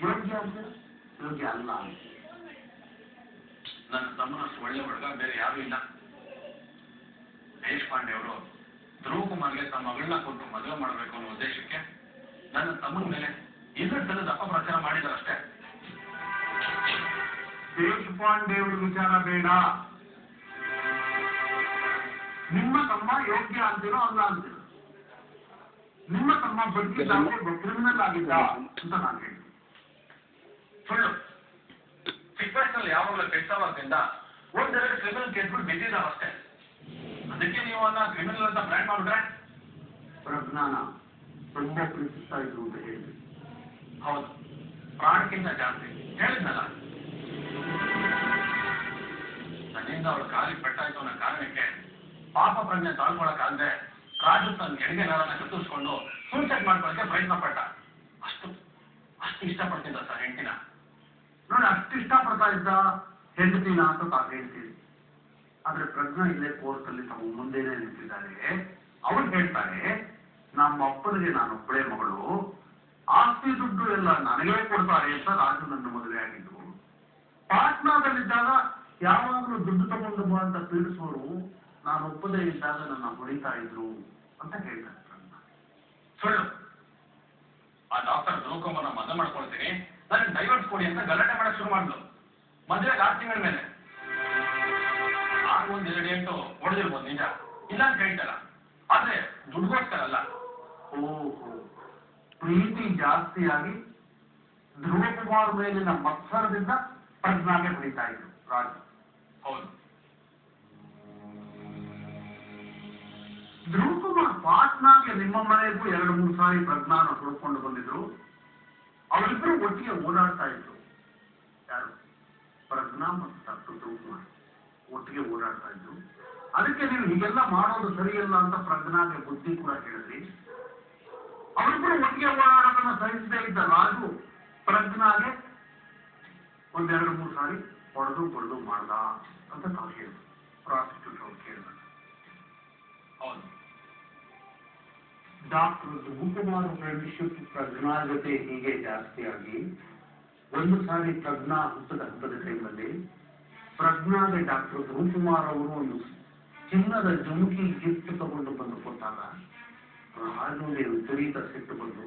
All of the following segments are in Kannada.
ಯೋಗ್ಯ ಅಂತೀರ? ಯೋಗ್ಯ ಅಲ್ಲ. ನನ್ನ ತಮ್ಮನಷ್ಟು ಒಳ್ಳೆ ಹುಡುಗ ಬೇರೆ ಯಾರು ಇಲ್ಲ. ದೇಶಪಾಂಡೆ ಅವರು ಧ್ರುವ ಕುಮಾರ್ಗೆ ತಮ್ಮ ಮಗಳನ್ನ ಕೊಟ್ಟು ಮದುವೆ ಮಾಡಬೇಕು ಅನ್ನೋ ಉದ್ದೇಶಕ್ಕೆ ನನ್ನ ತಮ್ಮನ ಮೇಲೆ ಇನ್ನೂ ಸಲದ ಅಪಪ್ರಚಾರ ಮಾಡಿದಾರಷ್ಟೇ. ದೇಶಪಾಂಡೆ ಅವರ ವಿಚಾರ ಬೇಡ. ನಿಮ್ಮ ತಮ್ಮ ಯೋಗ್ಯ ಅಂತೀರೋ ಅಲ್ಲ ಅಂತೀರೋ? ನಿಮ್ಮ ತಮ್ಮ ಬದುಕಿದ್ದಾಗೆ ಕ್ರಿಮಿನಲ್ ಆಗಿದ್ದ ಅಂತ ನಾನು ಹೇಳ್ತೀನಿ. ಸುಳ್ಳು. ಚಿಕ್ಕವಯಸ್ಸಿನಲ್ಲಿ ಯಾವಾಗಲೂ ಕೆಟ್ಟವಾಗದಿಂದ ಒಂದೆರಡು ಕ್ರಿಮಿನಲ್ ಕೇಸ್ಗಳು ಬಿದ್ದಿದ್ದಾವಷ್ಟೇ. ಅದಕ್ಕೆ ನೀವು ಅನ್ನ ಕ್ರಿಮಿನಲ್ ಅಂತ ಬ್ರ್ಯಾಂಡ್ ಮಾಡಿದ್ರೆ? ಪ್ರಜ್ಞಾನ ತುಂಬಾ ಪ್ರೀತಿಸ್ತಾ ಇದ್ರು ಅಂತ ಹೇಳಿ. ಹೌದು, ಪ್ರಾಣಕ್ಕಿಂತ ಜಾಸ್ತಿ. ಹೇಳಿದ್ನಲ್ಲ, ನನ್ನಿಂದ ಅವಳ ಕಾಲಿಗೆ ಪೆಟ್ಟಾಯ್ತು ಅನ್ನೋ ಕಾರಣಕ್ಕೆ ಪಾಪ ಪ್ರಜ್ಞೆ ತಾಳ್ಕೊಳಕ್ಕಾಗದೆ ರಾಜು ತನ್ನ ಎಡಗೆ ನರನ್ನ ಕತ್ತರಿಸ್ಕೊಂಡು ಸೂಸೈಡ್ ಮಾಡ್ಕೊಳ್ಳೋಕೆ ಪ್ರಯತ್ನ ಪಟ್ಟ. ಅಷ್ಟು ಇಷ್ಟಪಡ್ತಿದ್ದ ಸರ್ ಹೆಂಡತಿನ. ನೋಡಿ, ಅಷ್ಟು ಇಷ್ಟಪಡ್ತಾ ಇದ್ದ ಹೆಂಡತಿನ ಅಂತ ತಾವು ಹೇಳ್ತೀವಿ. ಆದ್ರೆ ಪ್ರಜ್ಞಾ ಇಲ್ಲೇ ಕೋರ್ಟಲ್ಲಿ ತಮ್ಮ ಮುಂದೆನೇ ನಿಂತಿದ್ದಾರೆ. ಅವ್ರು ಹೇಳ್ತಾರೆ, ನಮ್ಮ ಅಪ್ಪನಿಗೆ ನಾನೊಬ್ಬಳೇ ಮಗಳು, ಆಸ್ತಿ ದುಡ್ಡು ಎಲ್ಲ ನನಗೇ ಕೊಡ್ತಾರೆ ಅಂತ ರಾಜು ನನ್ನ ಮದುವೆ ಆಗಿದ್ರು. ಪಾಟ್ನಾದಲ್ಲಿದ್ದಾಗ ಯಾವಾಗಲೂ ದುಡ್ಡು ತಗೊಂಡು ಬಾ ಅಂತ ಪೀಡಿಸೋರು ನಾನು ಒಪ್ಪದೇ ಇದ್ದಾಗ ನನ್ನ ಹೊಡಿತಾ ಇದ್ರು ಅಂತ ಹೇಳ್ತಾರೆ ಪ್ರಜ್ಞಾ. ಸುಳ್ಳು. ಆ ಡಾಕ್ಟರ್ ಧ್ರುವ ಕುಮಾರ್ನ ಮದುವೆ ಮಾಡ್ಕೊಳ್ತೀನಿ, ನನಗೆ ಡೈವರ್ಸ್ ಕೊಡಿ ಅಂತ ಗಲಾಟೆ ಮಾಡಕ್ ಶುರು ಮಾಡಿದ್ರು. ಮದುವೆಗೆ 6 ತಿಂಗಳ ಮೇಲೆ. ಆಗ 1-2 ಎಂಟು ಹೊಡೆದಿರ್ಬೋದು ನಿಜ, ಇಲ್ಲ ಅಂತ ಹೇಳ್ತಾರ. ಆದ್ರೆ ದುಡ್ಡುಗೋಸ್ಕರಲ್ಲ. ಓಹೋ, ಪ್ರೀತಿ ಜಾಸ್ತಿಯಾಗಿ ಧ್ರುವ ಕುಮಾರ್ ಮೇಲಿನ ಮತ್ಸರದಿಂದ ಪ್ರಜ್ಞಾಗೆ ಹೊಡಿತಾ ಇದ್ರು ರಾಜು. ಹೌದು. ಧ್ರುವ ಕುಮಾರ್ ಪಾಟ್ನಾಗೆ ನಿಮ್ಮ ಮನೆಗೂ 2-3 ಸಾರಿ ಪ್ರಜ್ಞಾನ ಹುಡ್ಕೊಂಡು ಬಂದಿದ್ರು. ಅವರಿಬ್ಬರು ಒಟ್ಟಿಗೆ ಓಡಾಡ್ತಾ ಇದ್ರು. ಯಾರು? ಪ್ರಜ್ಞಾ ಮತ್ತು ಡಾಕ್ಟರ್ ಧ್ರುವ ಕುಮಾರ್ ಒಟ್ಟಿಗೆ ಓಡಾಡ್ತಾ ಇದ್ರು. ಅದಕ್ಕೆ ನೀವು ಹೀಗೆಲ್ಲ ಮಾಡೋದು ಸರಿಯಲ್ಲ ಅಂತ ಪ್ರಜ್ಞಾಗೆ ಬುದ್ಧಿ ಕೂಡ ಹೇಳಿದ್ರಿ. ಅವರಿಬ್ಬರು ಒಟ್ಟಿಗೆ ಓಡಾಡೋದನ್ನ ಸಹಿಸದೇ ಇದ್ದ ರಾಜು ಪ್ರಜ್ಞಾಗೆ 1-2-3 ಸಾರಿ ಹೊಡೆದು ಮಾಡ್ದ ಅಂತ ತಾವು ಹೇಳಿದ್ರು. ಪ್ರಾಸಿಕ್ಯೂಟರ್ ಅವ್ರು ಕೇಳಿದ್ರು. ಹೌದು. ಡಾಕ್ಟರ್ ಧ್ರುವ ಕುಮಾರ್ ಫ್ರೆಂಡ್ಶಿಪ್ ಪ್ರಜ್ಞಾ ಜೊತೆ ಹೀಗೆ ಜಾಸ್ತಿಯಾಗಿ ಒಂದು ಸಾರಿ ಪ್ರಜ್ಞಾ ಹುಟ್ಟದ ಹಬ್ಬದ ಟೈಮಲ್ಲಿ ಪ್ರಜ್ಞಾಗೆ ಡಾಕ್ಟರ್ ಧ್ರುವ ಕುಮಾರ್ ಅವರು ಒಂದು ಚಿನ್ನದ ಜುಮುಕಿ ಗಿಫ್ಟ್ ತಗೊಂಡು ಬಂದು ಕೊಟ್ಟಾಗ ರಾಜುಗೆ ವಿಪರೀತ ಸಿಟ್ಟು ಬಂದು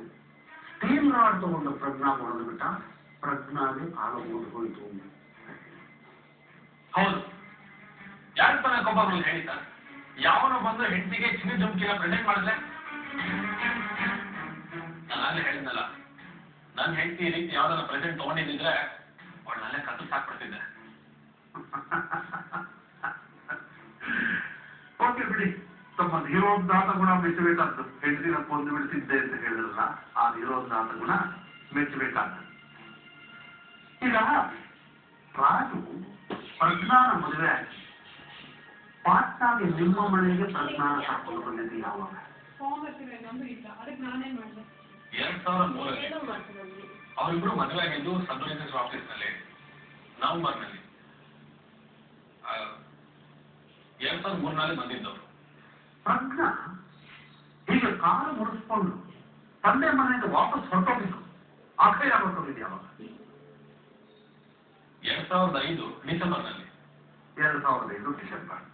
ಸ್ಟೀಲ್ ರಾಡ್ ತಗೊಂಡು ಪ್ರಜ್ಞಾ ಹೊಡೆದು ಬಿಟ್ಟ. ಪ್ರಜ್ಞಾಗೆ ಕಾಲ ಓಡಿ ಹೋಯಿತು. ಹೌದು. ಯಾರು ತನಕೊಬ್ಬರು ಹೇಳಿದ? ಯಾವನು ಬಂದು ಹೆಂಡತಿಗೆ ಚಿನ್ನ ಜುಮ್ಕಿನ ಪ್ರೆಸೆಂಟ್ ಮಾಡಿದ್ರೆ? ನಾನೇ ಹೇಳಿದ್ನಲ್ಲ, ನನ್ನ ಹೆಂಡತಿ ಈ ರೀತಿ ಯಾವ್ದಾರ ಪ್ರೆಸೆಂಟ್ ತಗೊಂಡಿದ್ದಿದ್ರೆ ಅವಳನ್ನೇ ಕತ್ತು ಸಾಕ್ಬಿಡ್ತಿದ್ದೆ. ಓಕೆ ಬಿಡಿ, ತಮ್ಮ ಧೀರೋದಾತ ಗುಣ ಮೆಚ್ಚಬೇಕಾದ್ದು. ಹೆಂಡತಿನ ಕೊಂದು ಬಿಡ್ತಿದ್ದೆ ಅಂತ ಹೇಳಿದ್ರಲ್ಲ, ಆ ಧೀರೋದಾತ ಗುಣ ಮೆಚ್ಚಬೇಕಾದ್ದು. ಈಗ ರಾಜು ಪ್ರಜ್ಞಾನ ಮದುವೆ ಆಗಿ ಪಾಟ್ನಾಗೆ ನಿಮ್ಮ ಮನೆಗೆ ಪ್ರಜ್ಞಾನ ಕರ್ಕೊಂಡು ಬಂದಿದ್ದು ಯಾವಾಗ? 2003ರಲ್ಲಿ ಅವರಿಬ್ರು ಮದುವೆ ಆಗಿದ್ದು ಸಬ್ ರಿಜಿಸ್ಟರ್ ಆಫೀಸ್ನಲ್ಲಿ ನವೆಂಬರ್ನಲ್ಲಿ. 2003ರಲ್ಲಿ ಬಂದಿದ್ದವರು. ಪ್ರಜ್ಞಾ ಹೀಗೆ ಕಾಲು ಮುರಿಸ್ಕೊಂಡು ತಂದೆ ಮನೆಯಿಂದ ವಾಪಸ್ ಹೊರಟೋಗಿದ್ದು ಆಕೆ ಯಾವಾಗ ಹೊರಟೋಗಿದ್ದು? ಯಾವಾಗ? 2005 ಡಿಸೆಂಬರ್ನಲ್ಲಿ. 2005 ಡಿಸೆಂಬರ್.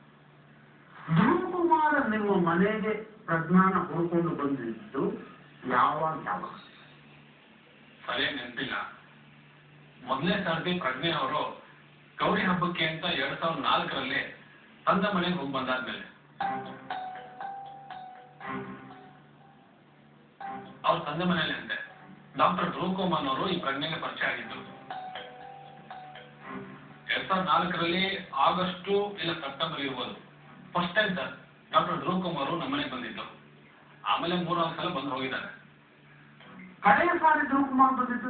ಧ್ರುವ ಕುಮಾರ್ ನಿಮ್ಮ ಮನೆಗೆ ಪ್ರಜ್ಞಾನ ಹೊಡ್ಕೊಂಡು ಬಂದಿದ್ದು ಯಾವಾಗ? ಸರಿಯಾಗಿ ನೆನಪಿಲ್ಲ. ಮೊದಲನೇ ಸರ್ತಿ ಪ್ರಜ್ಞೆ ಅವರು ಗೌರಿ ಹಬ್ಬಕ್ಕೆ ಅಂತ 2004ರಲ್ಲಿ ತಂದೆ ಮನೆಗೆ ಹೋಗಿ ಬಂದಾದ್ಮೇಲೆ ಅವ್ರ ತಂದೆ ಮನೆಯಲ್ಲಿ ಅಂತೆ ಡಾಕ್ಟರ್ ಧ್ರುವ ಕುಮಾರ್ ಅವರು ಈ ಪ್ರಜ್ಞೆಗೆ ಪರಿಚಯ ಆಗಿದ್ರು. 2004ರಲ್ಲಿ ಆಗಸ್ಟು ಇಲ್ಲ ಸೆಪ್ಟೆಂಬರ್ ಇರ್ಬೋದು. ಫಸ್ಟ್ ಟೈಮ್ ಸರ್ ಡಾಕ್ಟರ್ ಧ್ರುವ ಕುಮಾರ್ ನಮ್ಮನೆಗೆ ಬಂದಿದ್ದು. ಆಮೇಲೆ 3-4 ಸಲ ಬಂದು ಹೋಗಿದ್ದಾರೆ. ಕಡೆಯ ಸಾರಿ ಧ್ರುವ ಕುಮಾರ್ ಬಂದಿದ್ದು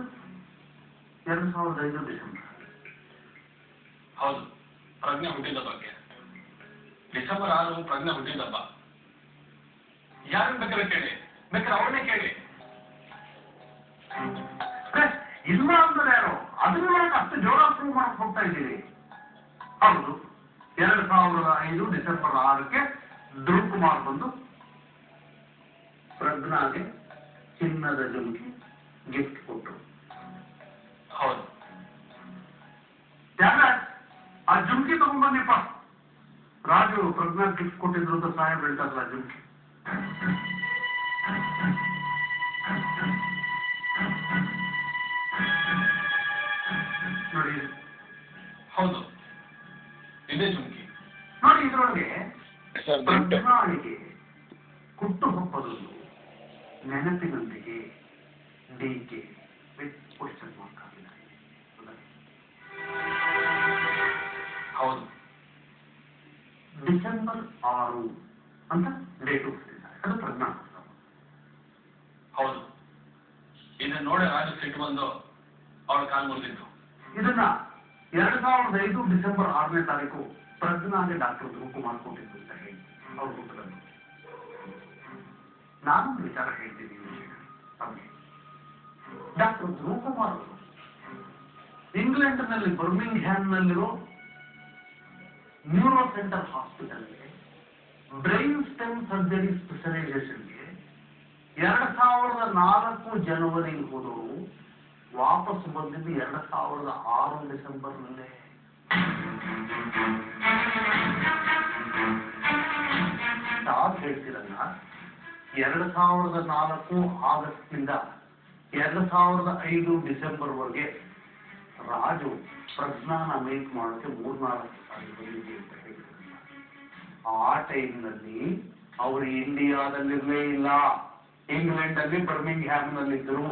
2005 ಡಿಸೆಂಬರ್. ಹೌದು, ಪ್ರಜ್ಞೆ ಹುಟ್ಟಿದ ಬಗ್ಗೆ. ಡಿಸೆಂಬರ್ 6 ಪ್ರಜ್ಞೆ ಹುಟ್ಟಿದಬ್ಬ. ಯಾರನ್ನ ಬೇಕಾದ್ರೆ ಕೇಳಿ, ಬೇಕಾದ್ರೆ ಅವರನ್ನೇ ಕೇಳಿ. ಇಲ್ಲ ಅಂದ್ರೆ ಯಾರು ಅದನ್ನ ಅಷ್ಟು ಜೋರ ಪ್ರೂವ್ ಮಾಡಕ್ ಹೋಗ್ತಾ ಇದ್ದೀರಿ? ಹೌದು, 2005 ಡಿಸೆಂಬರ್ 6ಕ್ಕೆ ಧ್ರುವ ಕುಮಾರ್ ಬಂದು ಪ್ರಜ್ಞಾಗೆ ಚಿನ್ನದ ಜುಮುಕಿ ಗಿಫ್ಟ್ ಕೊಟ್ಟರು. ಹೌದು. ತ್ಯಾಗರಾಜ್, ಆ ಜುಮ್ಕಿ ತಗೊಂಡ್ಬನ್ನಿಪ್ಪ. ರಾಜು ಪ್ರಜ್ಞಾ ಗಿಫ್ಟ್ ಕೊಟ್ಟಿದ್ರು ಅಂತ ಸಾಹೇಬ್ ಹೇಳ್ತಾರಲ್ಲ ಜುಮ್ಕಿ. ನೋಡಿ. ಹೌದು, ಇದೇ ಜುಮ್ಕಿ. ನೋಡಿ, ಇದರೊಳಗೆ ಪ್ರಜ್ಞಾಳಿಗೆ ಹುಟ್ಟು ಹಬ್ಬದನ್ನು ನೆನಪಿನೊಂದಿಗೆ ಡಿಕೆ ವಿತ್ ಕ್ವಶನ್ ಮಾರ್ಕ್ ಆಗಿದ್ದಾರೆ. ಹೌದು, ಡಿಸೆಂಬರ್ 6 ಅಂತ ಡೇಟ್ ಕೊಟ್ಟಿದ್ದಾರೆ. ಅದು ಪ್ರಜ್ಞಾ. ಹೌದು, ಇದನ್ನ ನೋಡಿ ರಾಜು ಸಿಟ್ಟು ಬಂದು ಅವಳ ಕಾಲು ಮುರಿದಿದ್ದು. ಇದನ್ನ 2005 ಡಿಸೆಂಬರ್ 6ನೇ ತಾರೀಕು ಪ್ರಜ್ಞಾಗೆ ಡಾಕ್ಟರ್ ಧ್ರುವಕುಮಾರ್ ಕೊಟ್ಟಿದ್ದು ಅಂತ ಹೇಳಿ ಅವ್ರು ಹುಟ್ಟುಗಂದು. ನಾನೊಂದು ವಿಚಾರ ಹೇಳ್ತೀನಿ ಅವ್ರಿಗೆ. ಡಾಕ್ಟರ್ ಧ್ರುವಕುಮಾರ್ ಅವರು ಇಂಗ್ಲೆಂಡ್ನಲ್ಲಿ ಬರ್ಮಿಂಗ್ಹ್ಯಾಮ್ನಲ್ಲಿರೋ ನ್ಯೂರೋ ಸೆಂಟರ್ ಹಾಸ್ಪಿಟಲ್ಗೆ ಬ್ರೈನ್ ಸ್ಟೆಮ್ ಸರ್ಜರಿ ಸ್ಪೆಷಲೈಸೇಷನ್ಗೆ 2004 ಜನವರಿ ಹೋದವರು ವಾಪಸ್ ಬಂದಿದ್ದು 2006 ಡಿಸೆಂಬರ್ನಲ್ಲೇ. ತಾವು ಹೇಳ್ತಿರಲ್ಲ, 2004 ಆಗಸ್ಟ್ನಿಂದ 2005 ಡಿಸೆಂಬರ್ವರೆಗೆ ರಾಜು ಪ್ರಜ್ಞಾನ ಮೀಟ್ ಮಾಡೋಕೆ 3-4 ಸಾರಿ ಬಂದಿದೆ ಅಂತ ಹೇಳ್ತಿರಲ್ಲ. ಆ ಟೈಮ್ನಲ್ಲಿ ಅವರು ಇಂಡಿಯಾದಲ್ಲಿರಲೇ ಇಲ್ಲ, ಇಂಗ್ಲೆಂಡ್ ಅಲ್ಲಿ ಬರ್ಮಿಂಗ್ಹ್ಯಾಮ್ನಲ್ಲಿದ್ದರು.